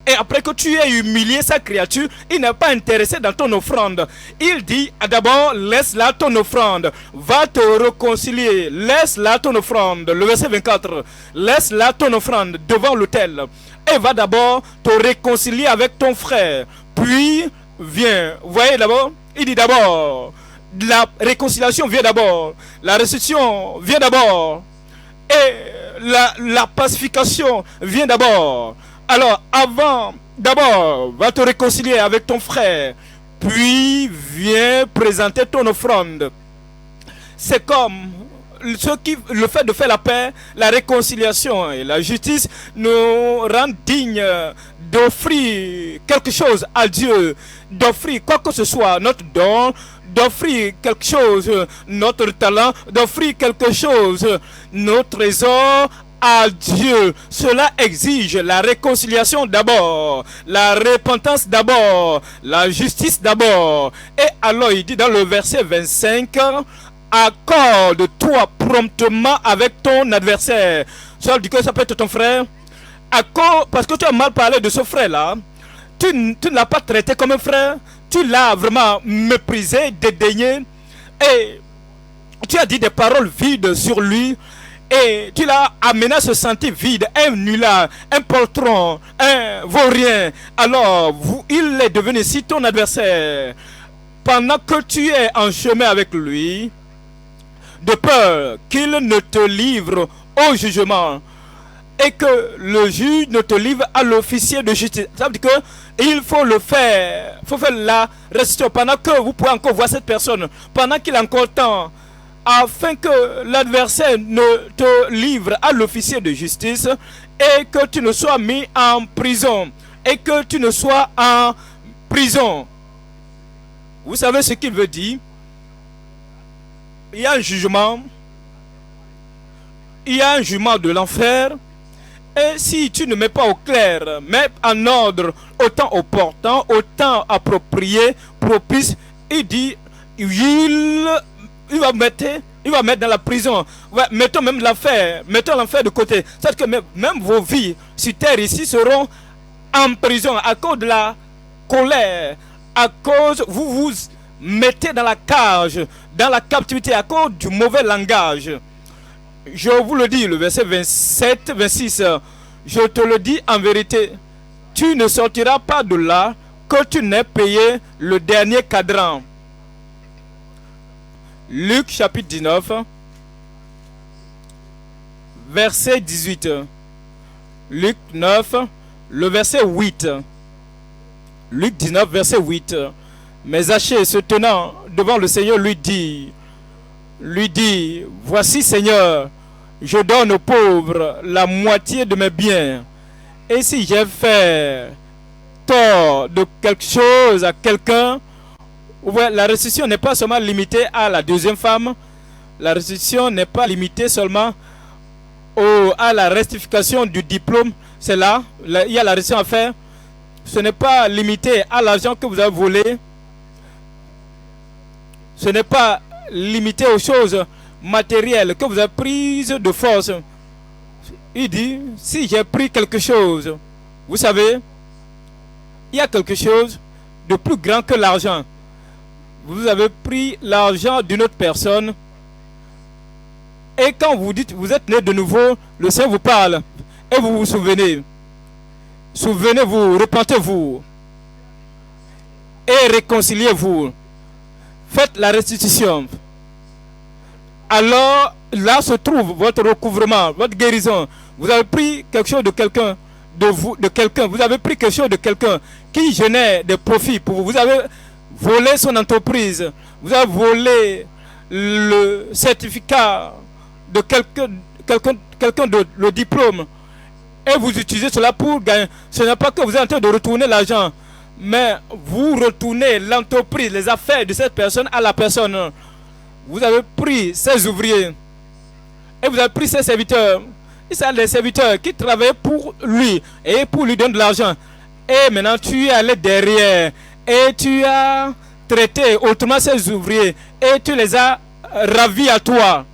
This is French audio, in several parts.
Et après que tu aies humilié sa créature, il n'est pas intéressé dans ton offrande. Il dit d'abord, laisse là ton offrande. Va te réconcilier. Laisse là ton offrande. Le verset 24. Laisse là ton offrande devant l'autel. Et va d'abord te réconcilier avec ton frère. Puis, viens. Vous voyez d'abord? Il dit d'abord, la réconciliation vient d'abord. La restitution vient d'abord. Et la pacification vient d'abord. Alors, d'abord, va te réconcilier avec ton frère. Puis, viens présenter ton offrande. C'est comme le fait de faire la paix, la réconciliation et la justice nous rendent dignes d'offrir quelque chose à Dieu, d'offrir quoi que ce soit, notre don, d'offrir quelque chose, notre talent, d'offrir quelque chose, nos trésors à Dieu. Cela exige la réconciliation d'abord, la repentance d'abord, la justice d'abord. Et alors il dit dans le verset 25, accorde-toi promptement avec ton adversaire. Ça dit que ça peut être ton frère. Parce que tu as mal parlé de ce frère-là, tu ne l'as pas traité comme un frère, tu l'as vraiment méprisé, dédaigné, et tu as dit des paroles vides sur lui, et tu l'as amené à se sentir vide, un nulard, un poltron, un vaurien. Alors, il est devenu ici ton adversaire. Pendant que tu es en chemin avec lui, de peur qu'il ne te livre au jugement, et que le juge ne te livre à l'officier de justice. Ça veut dire qu'il faut le faire. Il faut faire la restitution pendant que vous pouvez encore voir cette personne, pendant qu'il a encore temps, afin que l'adversaire ne te livre à l'officier de justice et que tu ne sois mis en prison. Et que tu ne sois en prison. Vous savez ce qu'il veut dire? Il y a un jugement. Il y a un jugement de l'enfer. Et si tu ne mets pas au clair, mets en ordre au temps opportun, au temps approprié, propice, il dit, il va mettre dans la prison. Ouais, mettons même l'enfer de côté. C'est-à-dire que même vos vies sur terre ici seront en prison à cause de la colère, à cause, vous mettez dans la cage, dans la captivité à cause du mauvais langage. Je vous le dis, le verset 27, 26, je te le dis en vérité, tu ne sortiras pas de là que tu n'aies payé le dernier cadran. Luc chapitre 19, verset 18. Luc 9, le verset 8. Luc 19, verset 8. Mais Zachée, se tenant devant le Seigneur, lui dit, voici Seigneur, je donne aux pauvres la moitié de mes biens. Et si j'ai fait tort de quelque chose à quelqu'un, la restitution n'est pas seulement limitée à la deuxième femme. La restitution n'est pas limitée seulement à la rectification du diplôme. C'est là, il y a la restitution à faire. Ce n'est pas limité à l'argent que vous avez volé. Ce n'est pas limité aux choses matérielles que vous avez prises de force. Il dit, si j'ai pris quelque chose, vous savez, il y a quelque chose de plus grand que l'argent. Vous avez pris l'argent d'une autre personne. Et quand vous dites, vous êtes né de nouveau, le Seigneur vous parle. Et vous vous souvenez. Souvenez-vous, repentez-vous. Et réconciliez-vous. Faites la restitution. Alors, là se trouve votre recouvrement, votre guérison. Vous avez pris quelque chose de quelqu'un, de quelqu'un. Vous avez pris quelque chose de quelqu'un qui génère des profits pour vous. Vous avez volé son entreprise. Vous avez volé le certificat de quelqu'un le diplôme. Et vous utilisez cela pour gagner. Ce n'est pas que vous êtes en train de retourner l'argent, mais vous retournez l'entreprise, les affaires de cette personne à la personne. Vous avez pris ses ouvriers et vous avez pris ses serviteurs. Et c'est les serviteurs qui travaillaient pour lui et pour lui donner de l'argent. Et maintenant tu es allé derrière et tu as traité autrement ses ouvriers et tu les as ravis à toi.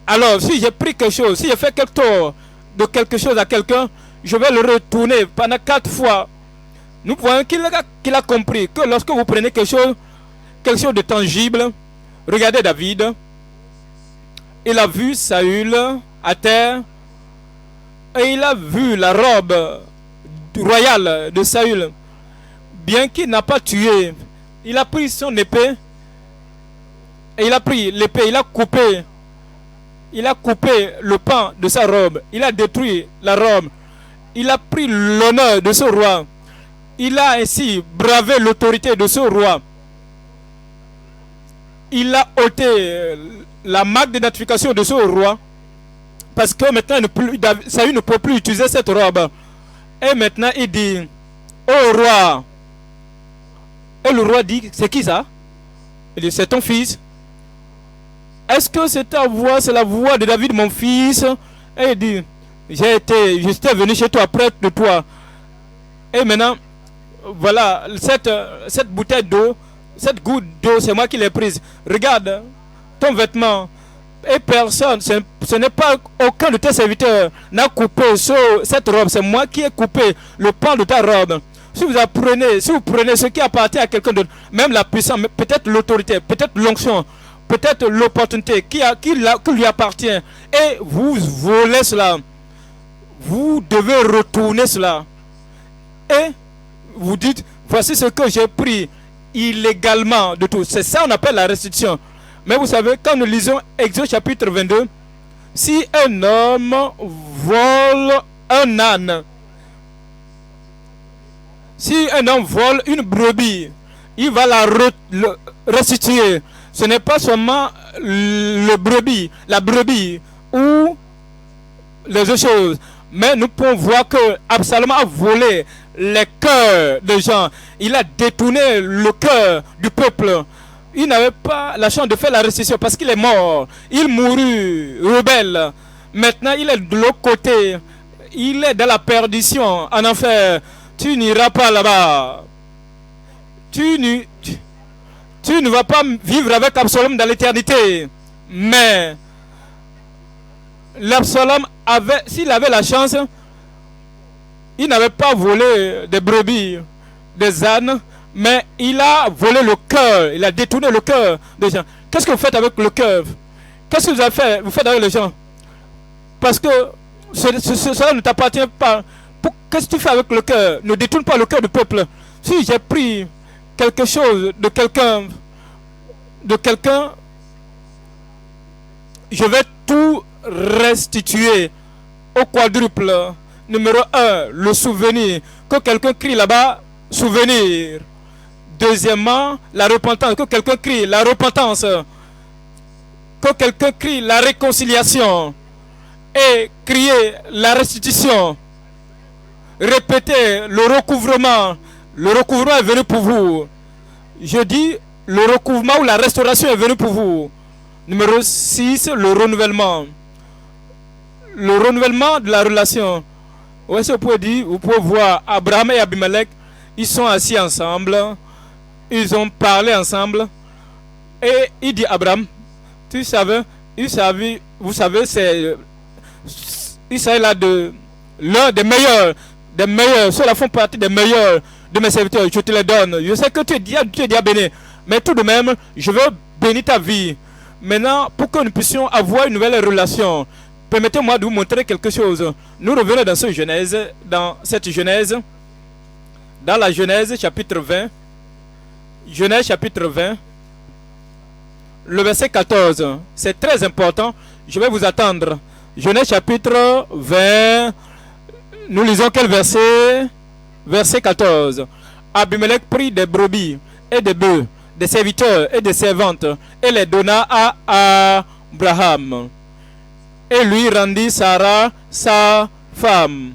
Alors si j'ai pris quelque chose, si j'ai fait quelque tort de quelque chose à quelqu'un, je vais le retourner pendant 4 fois. Nous voyons qu'il a compris que lorsque vous prenez quelque chose de tangible, regardez David, il a vu Saül à terre et il a vu la robe royale de Saül. Bien qu'il n'a pas tué, il a pris son épée et il a pris l'épée, il a coupé le pan de sa robe, il a détruit la robe, il a pris l'honneur de ce roi, il a ainsi bravé l'autorité de ce roi, il a ôté la marque d'identification de ce roi, parce que maintenant Saül ne peut plus utiliser cette robe. Et maintenant il dit, oh roi, et le roi dit, c'est qui ça? Il dit, c'est ton fils. Est-ce que c'est ta voix, c'est la voix de David mon fils? Et il dit, j'étais venu chez toi, près de toi. Et maintenant, voilà, cette bouteille d'eau, cette goutte d'eau, c'est moi qui l'ai prise. Regarde, ton vêtement. Et personne, ce n'est pas aucun de tes serviteurs n'a coupé cette robe. C'est moi qui ai coupé le pan de ta robe. Si vous prenez ce qui appartient à quelqu'un d'autre, même la puissance, peut-être l'autorité, peut-être l'onction, peut-être l'opportunité qui lui appartient, et vous volez cela, vous devez retourner cela. Et vous dites, voici ce que j'ai pris illégalement de tout. C'est ça qu'on appelle la restitution. Mais vous savez, quand nous lisons Exode chapitre 22, si un homme vole un âne, si un homme vole une brebis, il va la restituer. Ce n'est pas seulement la brebis ou les autres choses. Mais nous pouvons voir que Absalom a volé les cœurs des gens. Il a détourné le cœur du peuple. Il n'avait pas la chance de faire la restitution parce qu'il est mort. Il mourut rebelle. Maintenant, il est de l'autre côté. Il est dans la perdition, en enfer. Tu n'iras pas là-bas. Tu ne vas pas vivre avec Absalom dans l'éternité. Mais l'Absalom s'il avait la chance, il n'avait pas volé des brebis, des ânes, mais il a volé le cœur, il a détourné le cœur des gens. Qu'est-ce que vous faites avec le cœur? Qu'est-ce que vous avez fait? Vous faites avec les gens? Parce que cela ne t'appartient pas. Qu'est-ce que tu fais avec le cœur? Ne détourne pas le cœur du peuple. Si j'ai pris quelque chose de quelqu'un, je vais tout restituer au quadruple. Numéro 1, le souvenir. Que quelqu'un crie là-bas, souvenir. Deuxièmement, la repentance. Que quelqu'un crie la repentance. Que quelqu'un crie la réconciliation. Et crier la restitution. Répétez le recouvrement. Le recouvrement est venu pour vous. Je dis le recouvrement ou la restauration est venu pour vous. Numéro 6, le renouvellement. Le renouvellement de la relation. Vous pouvez dire, vous pouvez voir Abraham et Abimelech, ils sont assis ensemble, ils ont parlé ensemble, et il dit Abraham, vous savez, c'est là l'un des meilleurs, ceux-là font partie des meilleurs de mes serviteurs, je te les donne. Je sais que tu es déjà béni, mais tout de même, je veux bénir ta vie. Maintenant, pour que nous puissions avoir une nouvelle relation, permettez-moi de vous montrer quelque chose. Nous revenons dans cette Genèse, dans la Genèse chapitre 20. Genèse chapitre 20, le verset 14. C'est très important. Je vais vous attendre. Genèse chapitre 20, nous lisons quel verset? Verset 14. Abimelech prit des brebis et des bœufs, des serviteurs et des servantes, et les donna à Abraham. Et lui rendit Sarah, sa femme.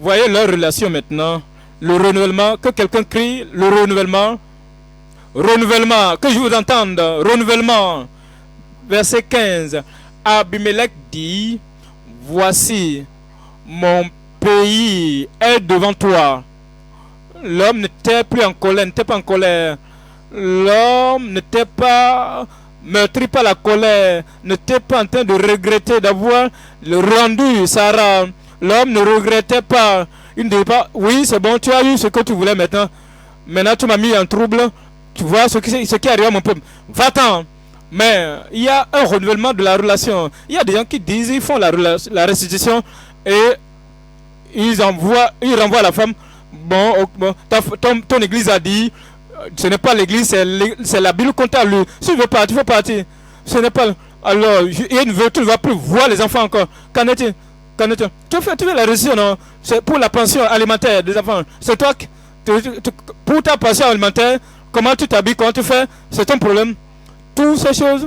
Voyez leur relation maintenant. Le renouvellement, que quelqu'un crie, le renouvellement. Renouvellement, que je vous entende, renouvellement. Verset 15. Abimelech dit, voici, mon pays est devant toi. L'homme n'était plus en colère, n'était pas en colère. L'homme n'était pas meurtri par la colère, n'était pas en train de regretter d'avoir rendu Sarah L'homme ne regrettait pas. Il ne disait pas, oui, c'est bon, tu as eu ce que tu voulais maintenant. Maintenant, tu m'as mis en trouble. Tu vois ce qui arrive à mon peuple. Va-t'en. Mais il y a un renouvellement de la relation. Il y a des gens qui disent, ils font la restitution et ils renvoient la femme. Bon, ton église a dit, ce n'est pas l'église, c'est la Bible qu'on t'a lu. Si tu veux partir, il faut partir. Ce n'est pas. Alors, tu ne vas plus voir les enfants encore. Qu'en est-il? Tu fais la restitution, non? C'est pour la pension alimentaire des enfants. C'est toi qui. Pour ta pension alimentaire, comment tu t'habilles, comment tu fais, c'est ton problème. Toutes ces choses,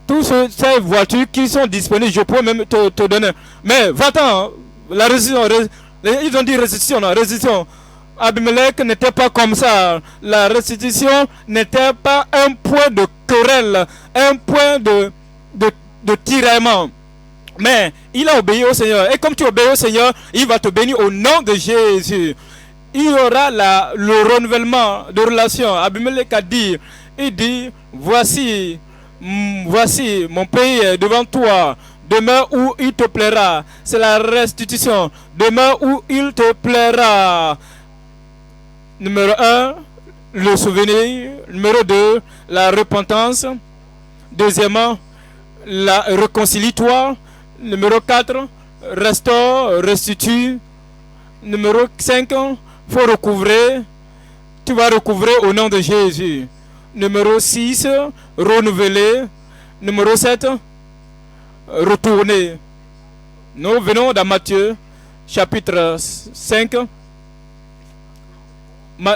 toutes ces voitures qui sont disponibles, je pourrais même te donner. Mais va-t'en, la restitution, ils ont dit restitution, non, restitution. Abimelech n'était pas comme ça. La restitution n'était pas un point de querelle, un point de tiraillement. Mais il a obéi au Seigneur. Et comme tu obéis au Seigneur, il va te bénir au nom de Jésus. Il y aura le renouvellement de relation. Abimelech a dit, il dit, voici mon pays est devant toi. Demeure où il te plaira. C'est la restitution. Demeure où il te plaira. Numéro 1, le souvenir. Numéro 2, la repentance. Deuxièmement, la réconcilie-toi. Numéro 4, restaure, restitue. Numéro 5, faut recouvrer. Tu vas recouvrer au nom de Jésus. Numéro 6, renouveler. Numéro 7, retourner. Nous venons dans Matthieu, chapitre 5.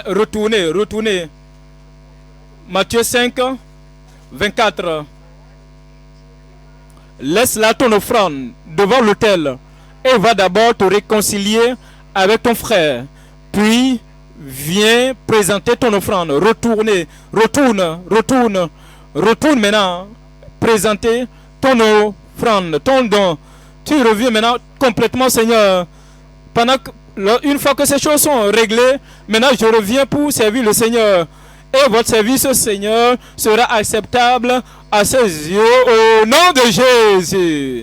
Retourner. Matthieu 5, 24. Laisse là ton offrande devant l'autel et va d'abord te réconcilier avec ton frère. Puis viens présenter ton offrande. Retourne maintenant. Présenter ton offrande, ton don. Tu reviens maintenant complètement, Seigneur. Une fois que ces choses sont réglées, maintenant je reviens pour servir le Seigneur. Et votre service au Seigneur sera acceptable à ses yeux au nom de Jésus.